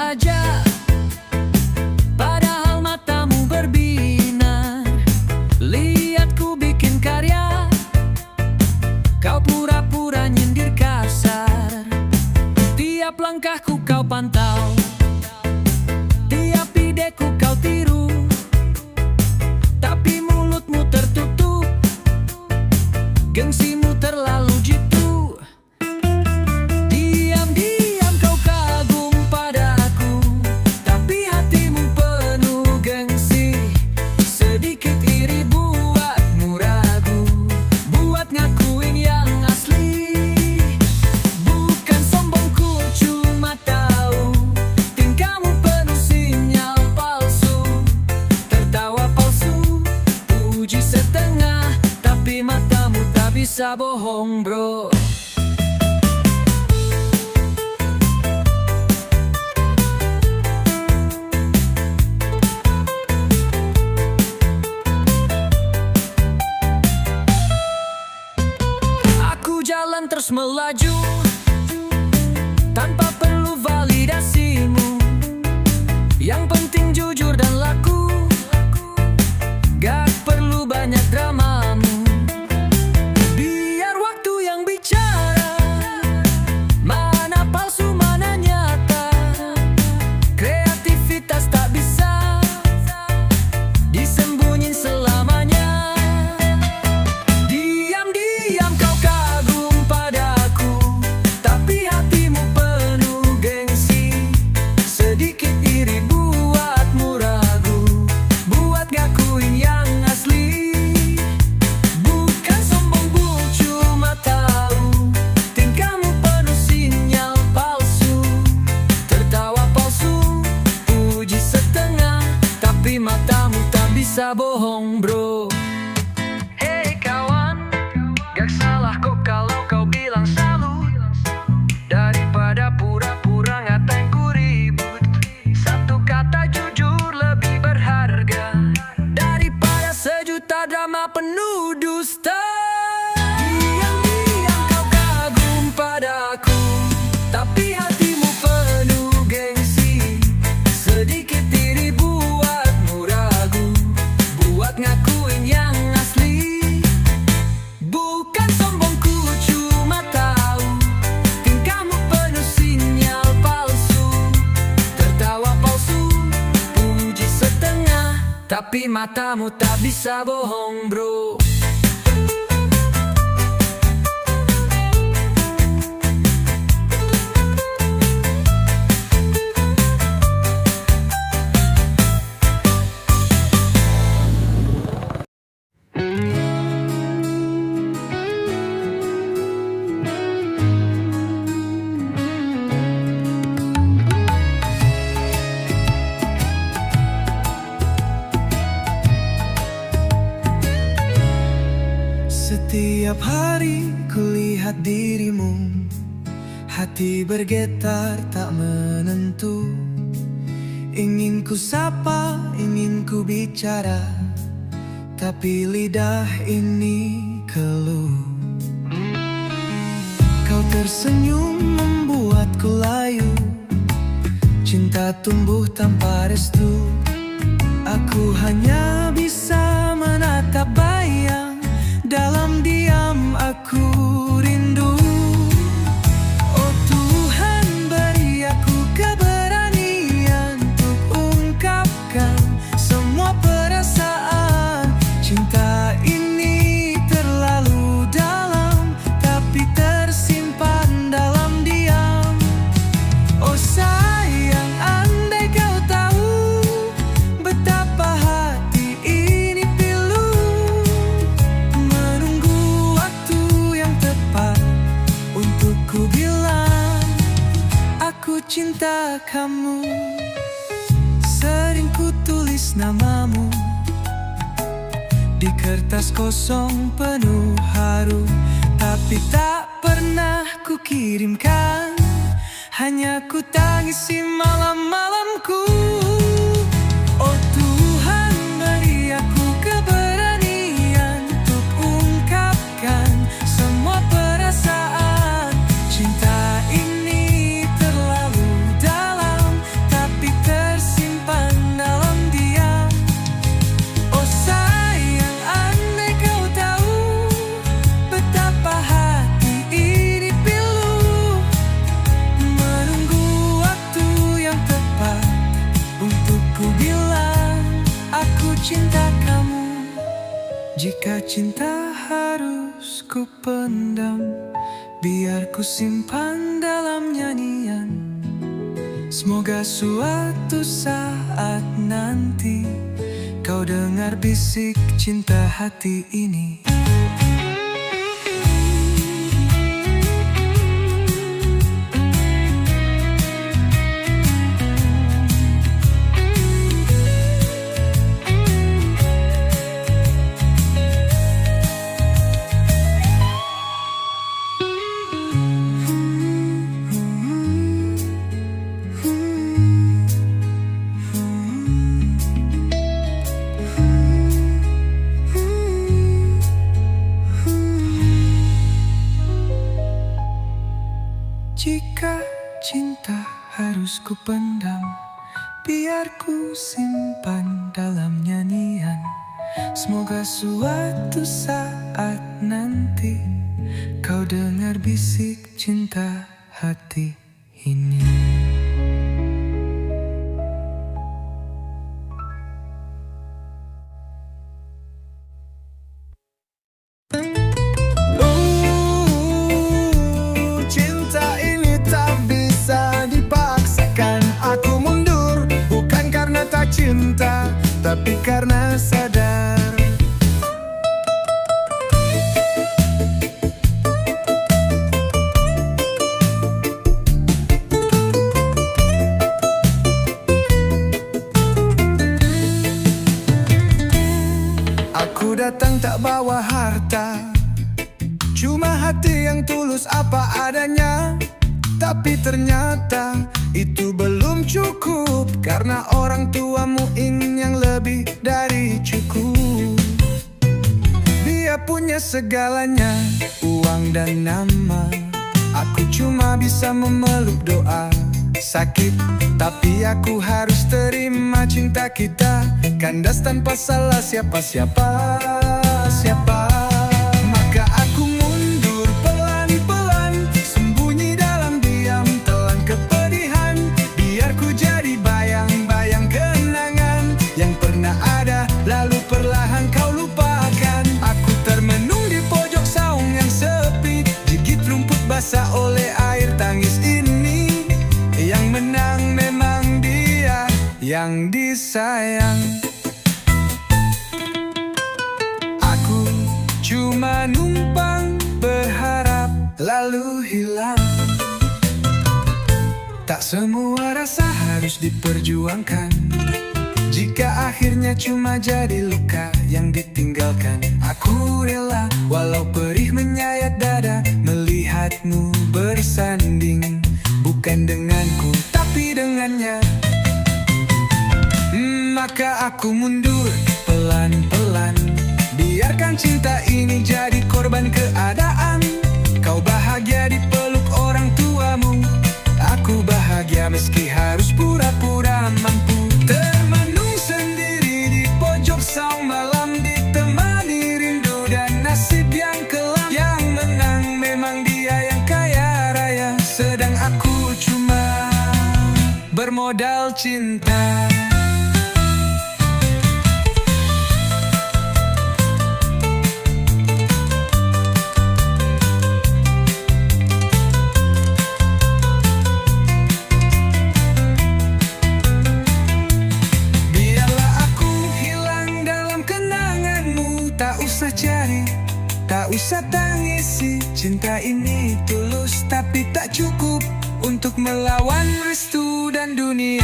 saja, padahal matamu berbinar. Lihat ku bikin karya, kau pura-pura nyindir kasar. Tiap langkahku kau pantau, tiap ideku kau tiru, tapi mulutmu tertutup, gengsimu terlalu jitu. Diam-diam kau kagum padaku, tapi hatimu penuh gengsi. Sedikit iri buatmu ragu, buat ngakuin yang asli. Bukan sombongku, cuma tahu tingkahmu penuh sinyal palsu. Tertawa palsu, puji setengah, tapi matamu tak bisa bohong bro. Aku jalan terus melaju, tanpa perlu validasimu. Yang penting jujur dan laku, gak perlu banyak dramamu. Biar waktu yang bicara, mana palsu mana nyata. Kreativitas tak bisa disembunyiin selamanya. Diam-diam kau kagum padaku, tapi hatimu penuh gengsi. Sedikit iri buatmu ragu, buat ngakuin yang asli. Bukan sombongku, cuma tahu tingkahmu penuh sinyal palsu. Tertawa palsu, puji setengah, tapi matamu tak bisa bohong bro. Hey kawan, gak salah kok kalau kau bilang salut. Daripada pura-pura ngatain ku ribut, satu kata jujur lebih berharga daripada sejuta drama penuh dusta. Diam-diam kau kagum padaku, tapi hatimu penuh gengsi. Sedikit iri buatmu ragu, buat ngakuin yang asli. Bukan sombongku, cuma tahu tingkahmu penuh sinyal palsu. Tertawa palsu, puji setengah, tapi matamu tak bisa bohong bro. Setiap hari kulihat dirimu, hati bergetar tak menentu. Ingin ku sapa, ingin ku bicara, tapi lidah ini keluh. Kau tersenyum membuatku layu, cinta tumbuh tanpa restu. Aku hanya bisa menatap bayang, dalam diam aku rindu. Oh Tuhan, beri aku keberanian untuk ungkapkan semua perasaan. Cinta ini terlalu dalam, tapi tersimpan dalam diam. Oh sayang, andai kau tahu betapa hati ini pilu, menunggu waktu yang tepat untuk ku bilang aku cinta kamu. Sering ku tulis namamu di kertas kosong penuh haru, tapi tak pernah ku kirimkan. Hanya ku tangisi malam-malamku. Oh Tuhan, beri aku keberanian untuk ungkapkan semua perasaan. Cinta ini terlalu dalam, tak Jika cinta harus ku pendam, biar ku simpan dalam nyanyian. Semoga suatu saat nanti kau dengar bisik cinta hati ini. Jika cinta harus ku pendam, biar ku simpan dalam nyanyian. Semoga suatu saat nanti kau dengar bisik cinta hati ini. Cinta ini tak bisa dipaksakan. Aku mundur bukan karena tak cinta, tapi karena sadar. Aku datang tak bawa harta, cuma hati yang tulus apa adanya. Tapi ternyata itu belum cukup, karena orang tuamu ingin yang lebih dari cukup. Dia punya segalanya, uang dan nama. Aku cuma bisa memeluk doa. Sakit, tapi aku harus terima cinta kita. Kandas tanpa salah siapa-siapa. Maka aku mundur pelan-pelan, sembunyi dalam diam, telan kepedihan. Biar ku jadi bayang-bayang kenangan yang pernah ada, lalu perlahan kau lupakan. Aku termenung di pojok saung yang sepi, gigit rumput basah oleh air tangis ini. Yang menang memang dia yang disayang. Aku cuma numpang berharap lalu hilang. Tak semua rasa harus diperjuangkan. Jika akhirnya cuma jadi luka yang ditinggalkan, aku rela walau perih menyayat dada, melihatmu bersanding. Bukan denganku, tapi dengannya. Maka aku mundur pelan-pelan, biarkan cinta ini jadi korban keadaan. Kau bahagia di peluk orang tuamu, aku bahagia meski harus pura-pura mampu. Termenung sendiri di pojok saung malam, ditemani rindu dan nasib yang kelam. Yang menang memang dia yang kaya raya, sedang aku cuma bermodal cinta. Biarlah aku hilang dalam kenanganmu, tak usah cari, tak usah tangisi. Cinta ini tulus tapi tak cukup untuk melawan restu dan dunia.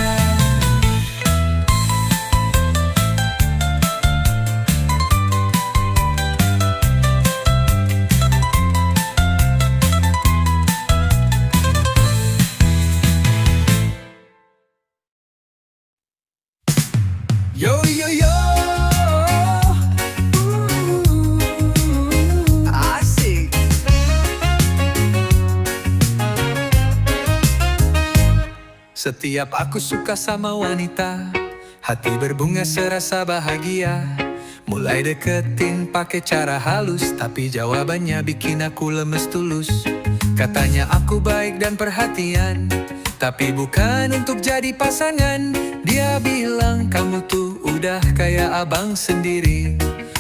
Yo yo yo, asik. Setiap aku suka sama wanita, hati berbunga serasa bahagia. Mulai deketin pakai cara halus, tapi jawabannya bikin aku lemes tulus. Katanya aku baik dan perhatian, tapi bukan untuk jadi pasangan. Dia bilang kamu tuh udah kayak abang sendiri,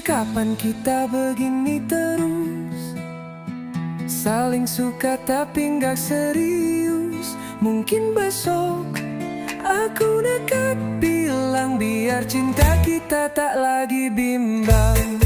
Sampai kapan kita begini terus? Saling suka tapi nggak serius. Mungkin besok aku dekat bilang biar cinta kita tak lagi bimbang.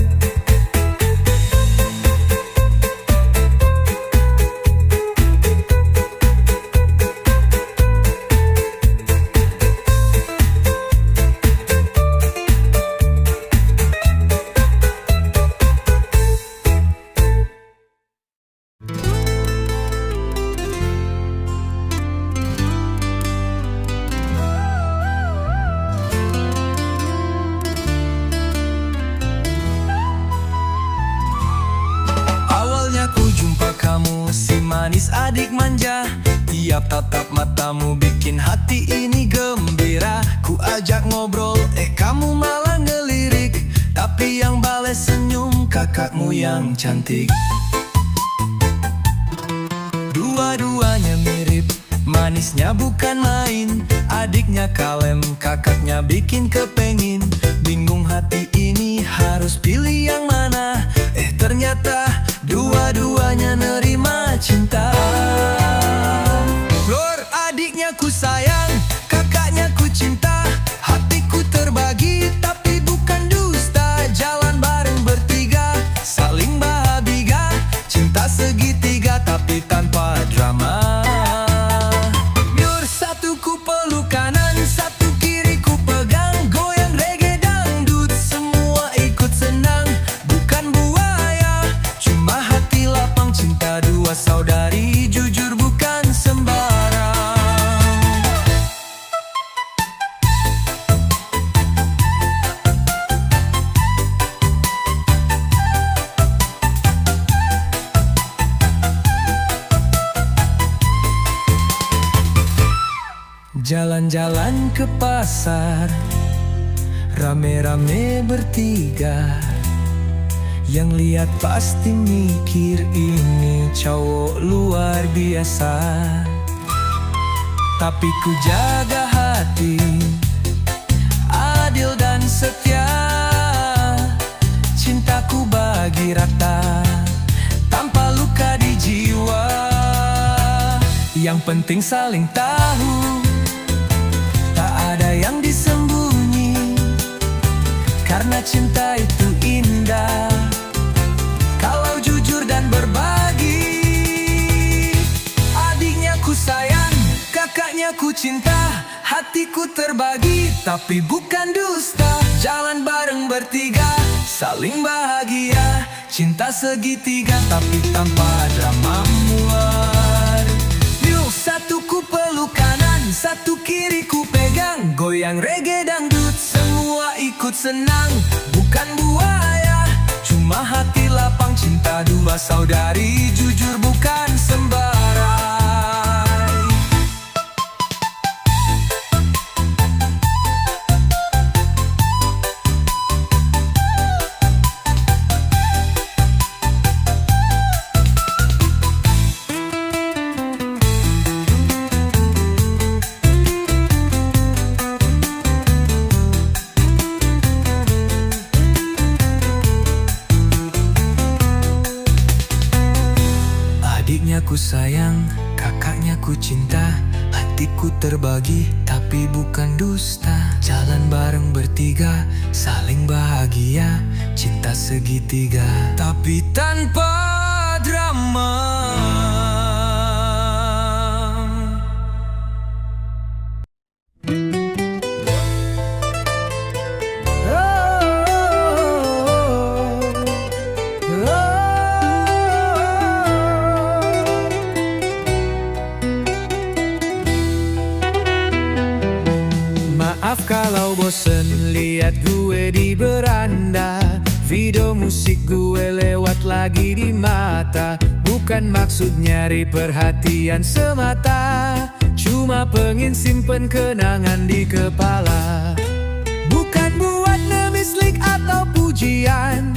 Kamu si manis adik manja, tiap tatap matamu bikin hati ini gembira. Ku ajak ngobrol, kamu malah ngelirik, tapi yang bales senyum kakakmu yang cantik. Dua-duanya mirip, manisnya bukan main. Adiknya kalem, kakaknya bikin kepengin. Bingung hati ini harus pilih yang mana. Ternyata dua-duanya nerima cinta. Lor, adiknya ku sayang, kakaknya ku cinta. Hatiku terbagi tapi bukan dusta. Jalan bareng bertiga, saling bahagia. Cinta segitiga tapi tanpa drama. Nyur, satu ku peluk kanan, satu kiri ku pegang. Goyang reggae dangdut, semua ikut senang. Bukan buaya, cuma hati lapang. Cinta dua saudari, jujur bukan sembarang. Jalan-jalan ke pasar, rame-rame bertiga. Yang lihat pasti mikir ini cowok luar biasa. Tapi ku jaga hati, adil dan setia. Cintaku bagi rata, tanpa luka di jiwa. Yang penting saling tahu, tak ada yang disembunyi. Karena cinta itu indah kalau jujur dan berbagi. Adiknya ku sayang, kakaknya ku cinta. Hatiku terbagi tapi bukan dusta. Jalan bareng bertiga, saling bahagia. Cinta segitiga tapi tanpa drama muar. Yuk, satu ku peluk kanan, satu kiri ku pegang. Goyang reggae dangdut, semua ikut senang. Bukan buaya, cuma hati lapang. Cinta dua saudari, jujur bukan sembarang. Adiknya ku sayang, kakaknya ku cinta. Hatiku terbagi tapi bukan dusta. Jalan bareng bertiga, saling bahagia. Cinta segitiga tapi tanpa drama. Maaf kalau bosen lihat gue di beranda. Video musik gue lewat lagi di mata. Bukan maksud nyari perhatian semata, cuma pengen simpen kenangan di kepala. Bukan buat nemislik atau pujian,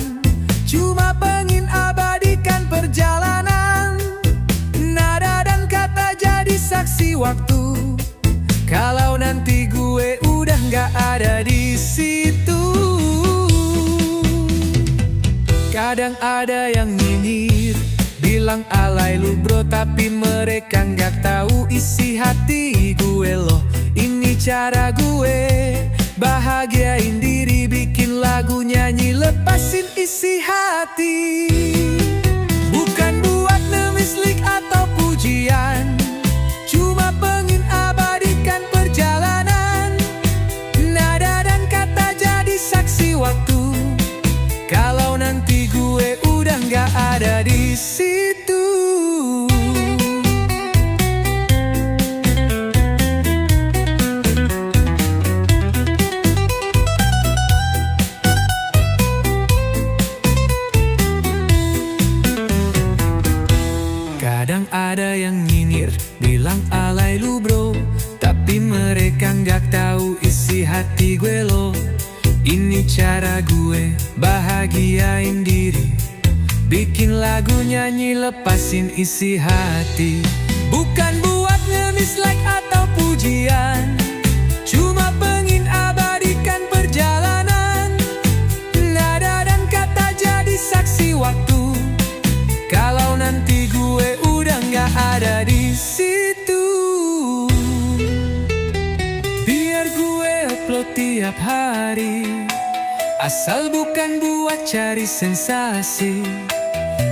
cuma pengen abadikan perjalanan. Nada dan kata jadi saksi waktu. Kalau nanti gue udah gak ada di situ. Kadang ada yang nyinyir, bilang alay lu bro, tapi mereka nggak tahu isi hati gue loh. Ini cara gue bahagiain diri, bikin lagu, nyanyi, lepasin isi hati. Bukan buat nemislik atau pujian, cuma pengen abadikan perjalanan. Nada dan kata jadi saksi waktu, kalau nanti gue udah nggak ada di situ. Kadang ada yang nyinyir, bilang alay lu bro, tapi mereka nggak tahu isi hati gue loh. Ini cara gue bahagiain diri, bikin lagu, nyanyi, lepasin isi hati. Bukan buat ngemis like atau pujian, cuma pengen abadikan perjalanan. Nada dan kata jadi saksi waktu, kalau nanti gue udah nggak ada di situ. Biar gue upload tiap hari, asal bukan buat cari sensasi,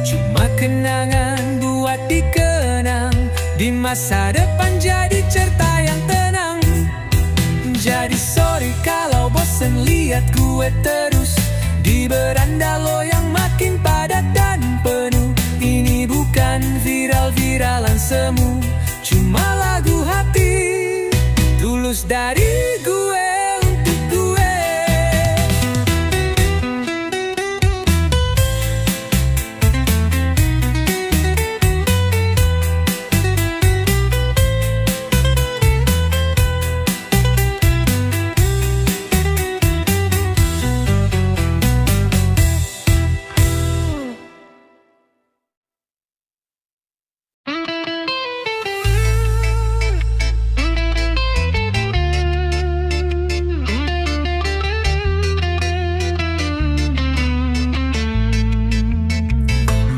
cuma kenangan buat dikenang, di masa depan jadi cerita yang tenang. Jadi sorry kalau bosen lihat gue terus di beranda lo yang makin padat dan penuh. Ini bukan viral-viralan semu, cuma lagu hati tulus dari gue untuk gue.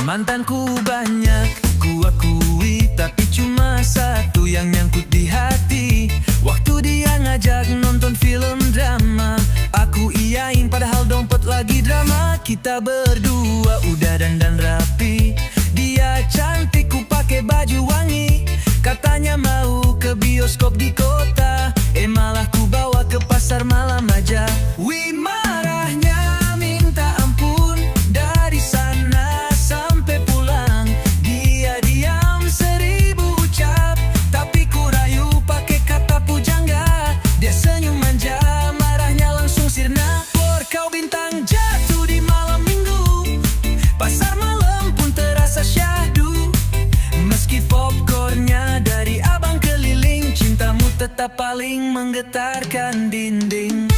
Mantanku banyak, ku akui, tapi cuma satu yang nyangkut di hati. Waktu dia ngajak nonton film drama, aku iyain padahal dompet lagi drama. Kita berdua udah dandan rapi, dia cantik, ku pakai baju wangi. Katanya mau ke bioskop di kota, malah ku bawa ke pasar malam aja. Wih, marahnya minta ampun, dari sana sampai pulang dia diam 1000 ucap, tapi ku rayu pakai kata pujangga. Dia senyum manja, marahnya langsung sirna. Por kau bintang jatuh di malam minggu, pasar malam pun terasa syahdu. Meski popcornnya dari abang keliling, cintamu tetap paling menggetarkan dinding.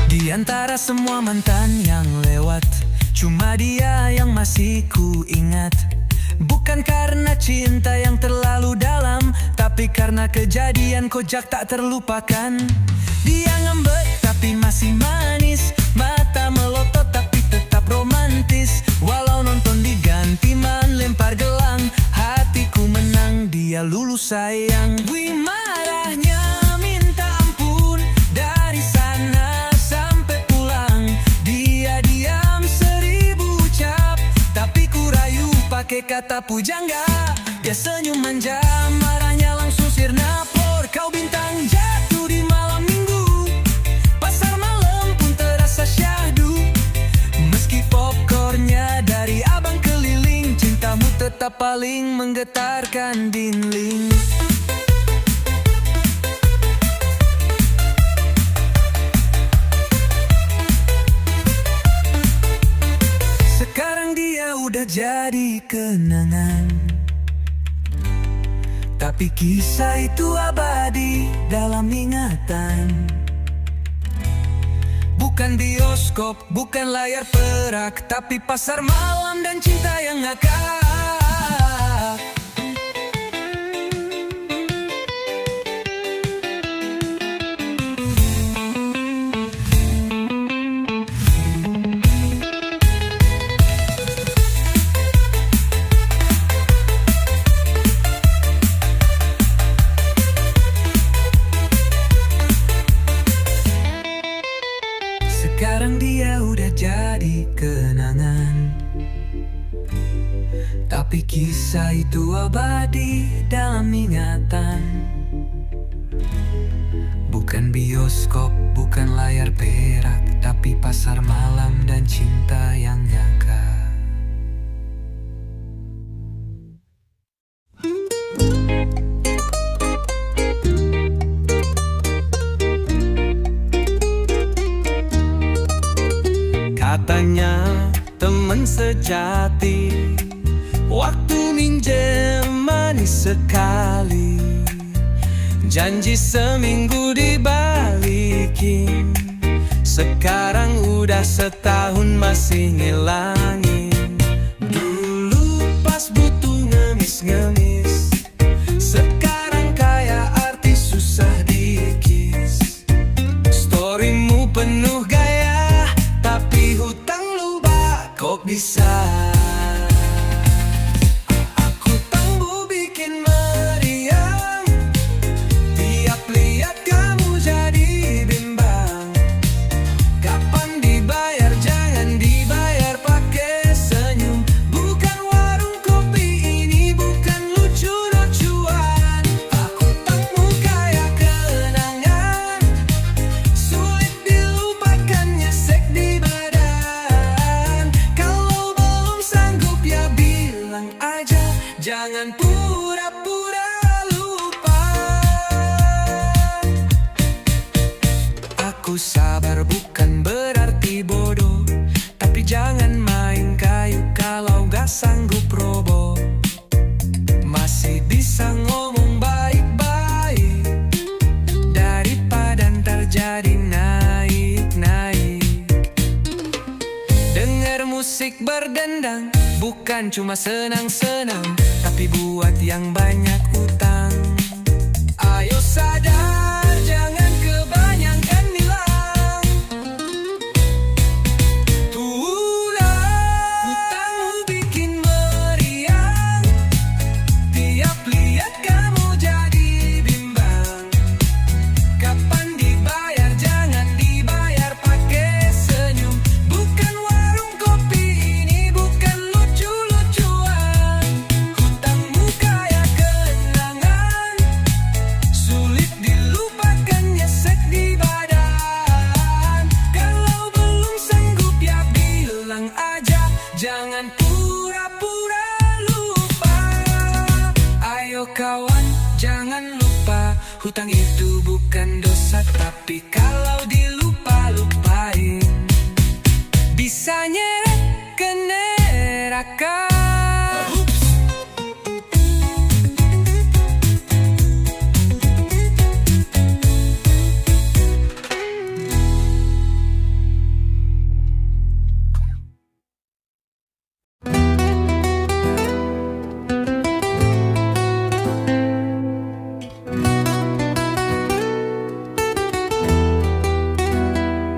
Di antara semua mantan yang lewat, cuma dia yang masih ku ingat. Bukan karena cinta yang terlalu dalam, tapi karena kejadian kocak tak terlupakan. Dia ngambek tapi masih manis, mata melotot tapi tetap romantis. Walau nonton diganti man lempar gelang, hatiku menang, dia lulus sayang. Wih, marahnya minta ampun, dari sana sampai pulang dia diam 1000 ucap, tapi ku rayu pakai kata pujangga. Dia senyum manja, marahnya langsung sirna. Por kau bintang jatuh di malam minggu, pasar malam pun terasa syahdu. Meski popcornnya dari abang keliling, cintamu tetap paling menggetarkan dinding. Sekarang dia udah jadi kenangan, tapi kisah itu abadi dalam ingatan. Bukan bioskop, bukan layar perak, tapi pasar malam dan cinta yang ngakak. Sekarang dia udah jadi kenangan, tapi kisah itu abadi dalam ingatan. Bukan bioskop, bukan layar perak, tapi pasar malam dan cinta yang nyata. Katanya teman sejati, waktu minjem manis sekali, janji seminggu dibalikin. Sekarang udah setahun masih ngilangin. Dulu pas butuh ngemis-ngemis, sekarang kayak artis susah dikis. Storymu penuh gaya, tapi hutang lupa kok bisa. Aku tangguh bikin meriang, tiap lihat kamu jadi bimbang. Kapan dibayar, jangan dibayar pakai senyum. Bukan warung kopi ini, bukan lucu-lucuan. Aku tangguh kayak kenangan, sulit dilupakan, nyesek di badan. Kalau belum sanggup ya bilang aja, jangan pura-pura lupa. Aku sabar bukan berarti bodoh, tapi jangan main kayu kalau gak sanggup roboh. Masih bisa ngomong baik-baik, daripada ntar jadi naik-naik. Dengar musik berdendang, bukan cuma senang-senang, tapi buat yang banyak utang. Ayo sadar, jangan kebanyakan nilang. Hutangmu bikin meriang, tiap lihat kamu jadi bimbang. Kapan dibayar, jangan dibayar pakai senyum. Bukan warung kopi ini, bukan lucu-lucuan. Hutangmu kayak kenangan, sulit dilupakan, nyesek di badan. Kalau belum sanggup ya bilang aja, jangan pura-pura lupa. Ayo kawan, jangan lupa, hutang itu bukan dosa, tapi kalau dilupa-lupain bisa nyeret ke neraka.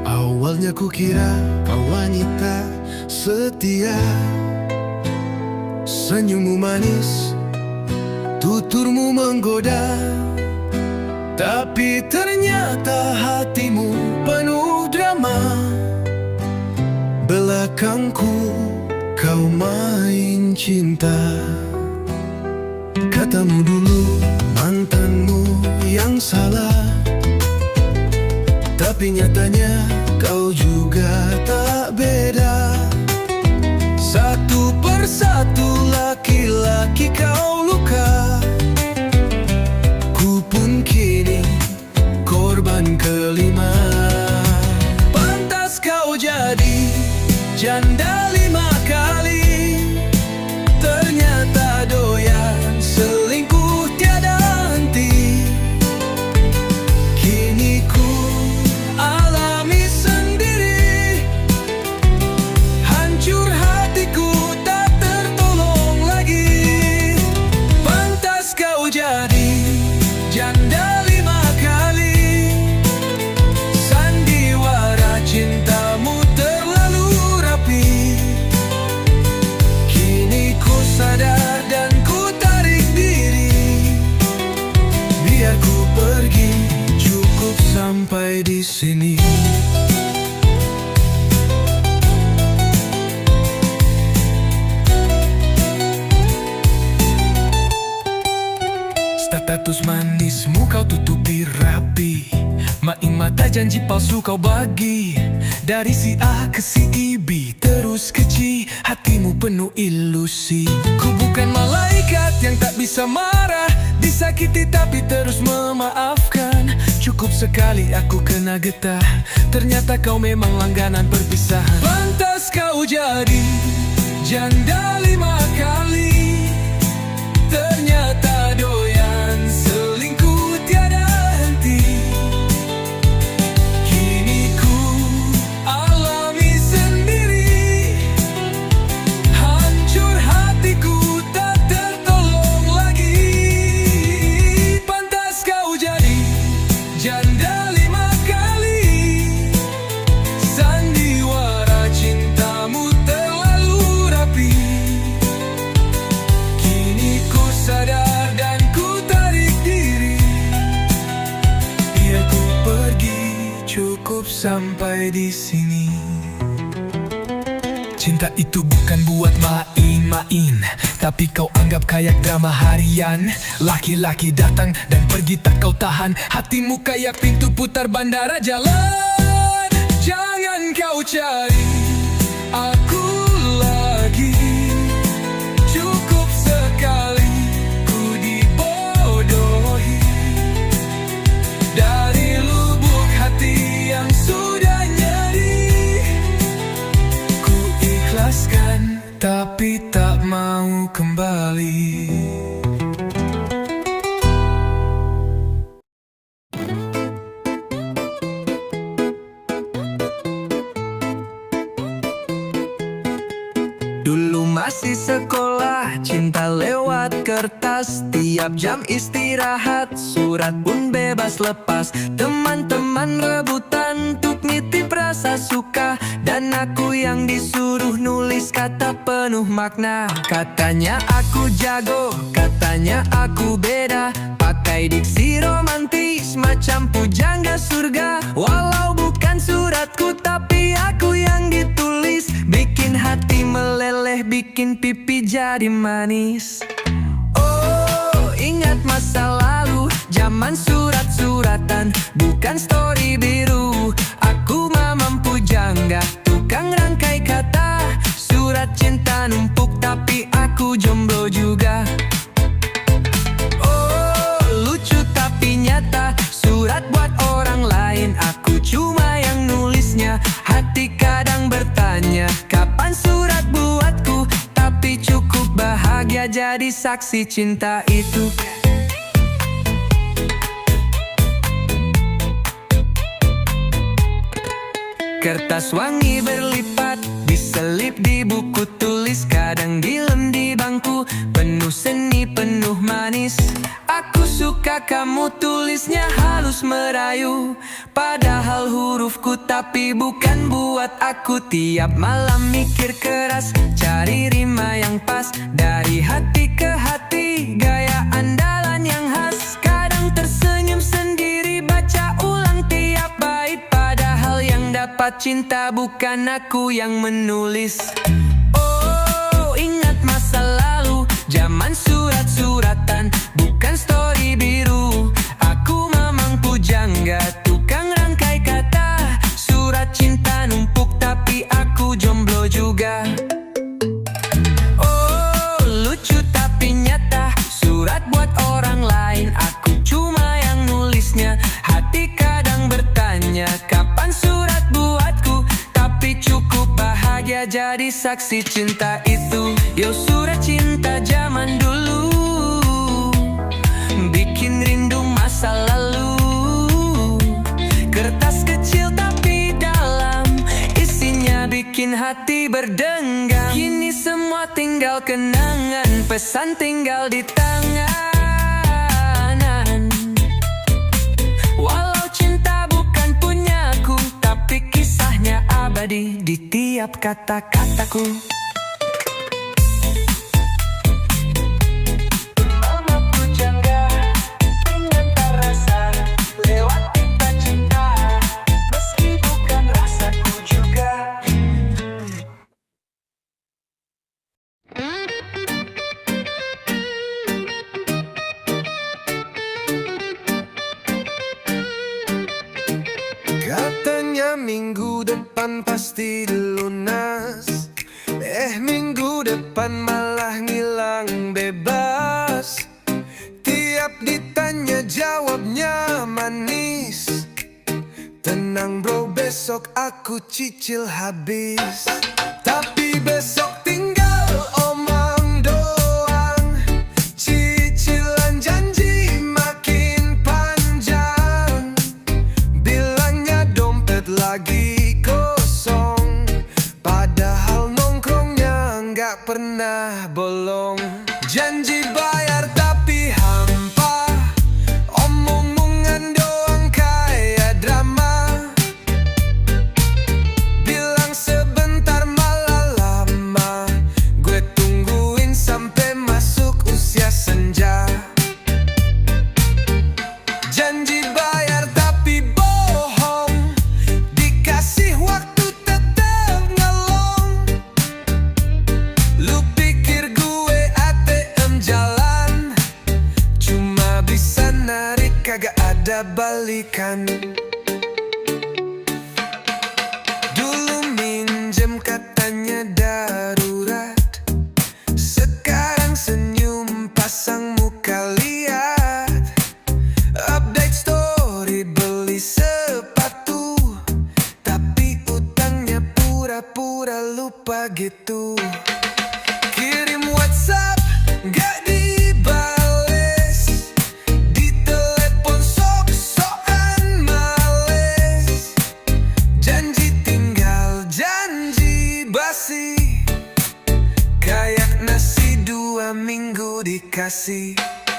Awalnya kukira kau wanita setia, senyummu manis, tuturmu menggoda. Tapi ternyata hatimu penuh drama. Belakangku kau main cinta. Katamu dulu mantanmu yang salah, tapi nyatanya kau juga tak beda. Satu persatu laki-laki kau luka. Ku pun kini korban kelima. Pantas kau jadi janda 5 kali, ternyata doyan selingkuh tiada henti. Kini ku alami sendiri, hancur hatiku tak tertolong lagi. Pantas kau jadi janda 5 kali, sandiwara cintamu terlalu rapi. Status manismu kau tutupi rapi, main mata janji palsu kau bagi. Dari si A ke si B, terus ke C, hatimu penuh ilusi. Ku bukan malaikat yang tak bisa marah, disakiti tapi terus memaafkan. Cukup sekali aku kena getah, ternyata kau memang langganan perpisahan. Pantas kau jadi janda 5 kali, ternyata doyan selingkuh tiada henti. Kini ku alami sendiri, hancur hatiku tak tertolong lagi. Pantas kau jadi janda 5 kali, sandiwara cintamu terlalu rapi. Kini ku sadar dan ku tarik diri, biar ku pergi, cukup sampai di sini. Cinta itu bukan buat main-main, tapi kau anggap kayak drama harian. Laki-laki datang dan pergi tak kau tahan, hatimu kayak pintu putar bandara jalan. Jangan kau cari aku lagi, cukup sekali ku dibodohi. Dari lubuk hati yang sudah nyeri, ku ikhlaskan tapi tak mau kembali. Dulu masih sekolah, cinta lewat kertas. Tiap jam istirahat, surat pun bebas lepas. Teman-teman rebutan untuk nitip rasa suka, dan aku yang disuruh nulis kata penuh makna. Katanya aku jago, katanya aku beda, pakai diksi romantis macam pujangga surga. Walau bukan suratku tapi aku yang ditulis, bikin hati meleleh, bikin pipi jadi manis. Oh, ingat masa lalu, zaman surat-suratan, bukan story biru. Aku mamam pujangga, tukang rangkai kata. Surat cinta numpuk tapi aku jomblo juga. Oh, lucu tapi nyata, surat buat orang lain, aku cuma yang nulisnya. Hati kadang bertanya, kapan surat buatku? Tapi cukup bahagia jadi saksi cinta itu. Kertas wangi berlipat, diselip di buku tulis, kadang dilem di bangku, penuh seni, penuh manis. Aku suka kamu tulisnya halus merayu, padahal hurufku tapi bukan buat aku. Tiap malam mikir keras, cari rima yang pas, dari hati ke hati, gaya andalan yang khas. Kadang tersenyum sendiri, baca ulang tiap bait, padahal yang dapat cinta bukan aku yang menulis. Oh, ingat masa lalu, zaman surat-suratan, bukan story biru. Aku mamang pujangga, tukang rangkai kata. Surat cinta numpuk tapi aku jomblo juga. Oh, lucu tapi nyata, surat buat orang lain, aku cuma yang nulisnya. Hati kadang bertanya, kapan surat buatku? Tapi cukup bahagia jadi saksi cinta itu. Yo, surat cinta zaman dulu, bikin rindu masa lalu. Kertas kecil tapi dalam, isinya bikin hati berdenggang. Kini semua tinggal kenangan, pesan tinggal di tangan. Walau cinta bukan punyaku, tapi kisahnya abadi di tiap kata-kataku. minggu depan pasti lunas. Minggu depan malah ngilang bebas. Tiap ditanya jawabnya manis. Tenang bro, besok aku cicil habis. Tapi besok tinggal omong doang. Cicilan janji makin panjang. Bilangnya dompet lagi kosong, padahal nongkrongnya nggak pernah bolong. Janji bayar tapi hampa, omong-omongan doang kayak drama. Bilang sebentar malah lama, gue tungguin sampai masuk usia senja. Janji bayar tapi bohong, dikasih waktu tetap ngelong. Lu pikir gue ATM jalan, cuma bisa narik kagak ada balikan. Dulu minjem katanya darurat, sekarang senyum pasang muka liat. Update story beli sepatu, tapi utangnya pura-pura lupa gitu. Kirim WhatsApp gak dibales, di telepon sok-sokan males. Janji tinggal janji basi, kayak nasi 2 minggu dikasih.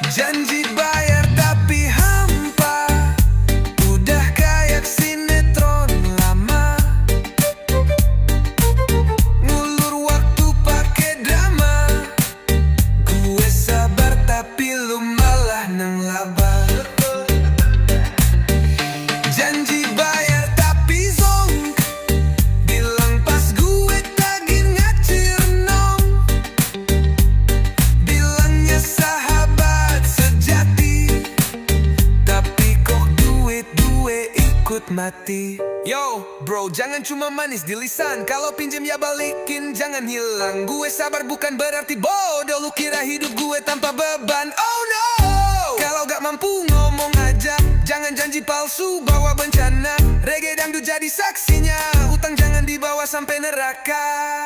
Janji bayar tapi hampa, udah kayak sinetron lama. Ngulur waktu pakai drama, gue sabar tapi lu malah nenglaba. Janji bayar tapi zonk, bilang pas gue lagi ngacir nong. Bilangnya sahabat sejati, tapi kok duit ikut mati. Yo bro, jangan cuma manis di lisan, kalau pinjem ya balikin, jangan hilang. Gue sabar bukan berarti bodoh, lu kira hidup gue tanpa beban. Oh no, kalau gak mampu ngomong aja, jangan janji palsu bawa bencana. Reggae dangdut jadi saksinya, utang jangan dibawa sampai neraka.